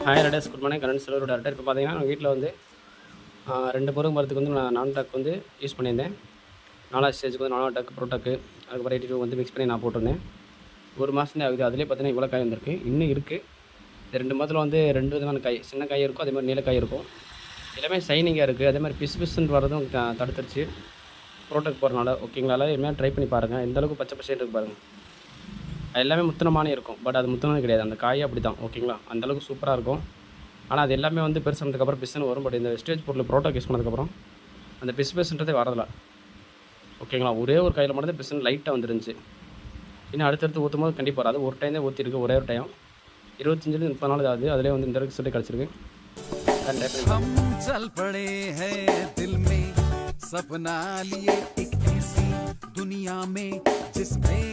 Hi ரடேஸ் good morning current செலவோட director. இப்போ பார்த்தீங்கன்னா நான் வீட்டில் வந்து 2 பருவம் மரத்துக்கு வந்து நான் 4 டக் வந்து யூஸ் பண்ணியிருந்தேன். 4வது ஸ்டேஜுக்கு வந்து 4 டக் ப்ரோ டக்கு அதுக்கப்புறம் 82 வந்து மிக்ஸ் பண்ணி நான் போட்டிருந்தேன். ஒரு மாதம் தான் ஆகுது. அதிலே பார்த்தீங்கன்னா இவ்வளோ காய் வந்திருக்கு. இன்னும் இருக்குது. இந்த 2 மாதத்தில் வந்து 2 விதமான காய், சின்ன காய் இருக்கும், அதேமாதிரி நீல காய் இருக்கும். எல்லாமே ஷைனிங்காக இருக்குது. அதேமாதிரி பிசு பிசுன்னு வரதும் தடுத்துருச்சு ப்ரோடக்ட் போகிறனால. ஓகேங்களா? எல்லாமே ட்ரை பண்ணி பாருங்கள். எந்த அளவுக்கு பச்சை பசேன்னு இருக்கு பாருங்கள். எல்லாமே முத்தினமானே இருக்கும், பட் அது முத்தினது கிடையாது. அந்த காயே அப்படி தான். ஓகேங்களா? அந்தளவுக்கு சூப்பராக இருக்கும். ஆனால் அது எல்லாமே வந்து பெருசானதுக்கப்புறம் பிசுன்னு வரும். பட் இந்த வெஸ்டேஜ் பொருள் ப்ரோடக்ட் யூஸ் பண்ணதுக்கப்புறம் அந்த பிசுன்றதே வரதில்லை. ஓகேங்களா? ஒரே ஒரு கையில் மட்டும் தான் பிசுன்னு லைட்டாக வந்துருந்துச்சு. இன்னும் அடுத்தடுத்து ஊற்றும் போது கண்டிப்பாக வராது. ஒரு டைம் தான் ஊற்றிருக்கு, ஒரே ஒரு டைம். 25-30 நாள் ஆகுது. அதிலே வந்து இந்த ரிசல்ட் கிடச்சிருக்கு. हम चल पड़े हैं दिल में सपना लिए एक ऐसी दुनिया में जिसमें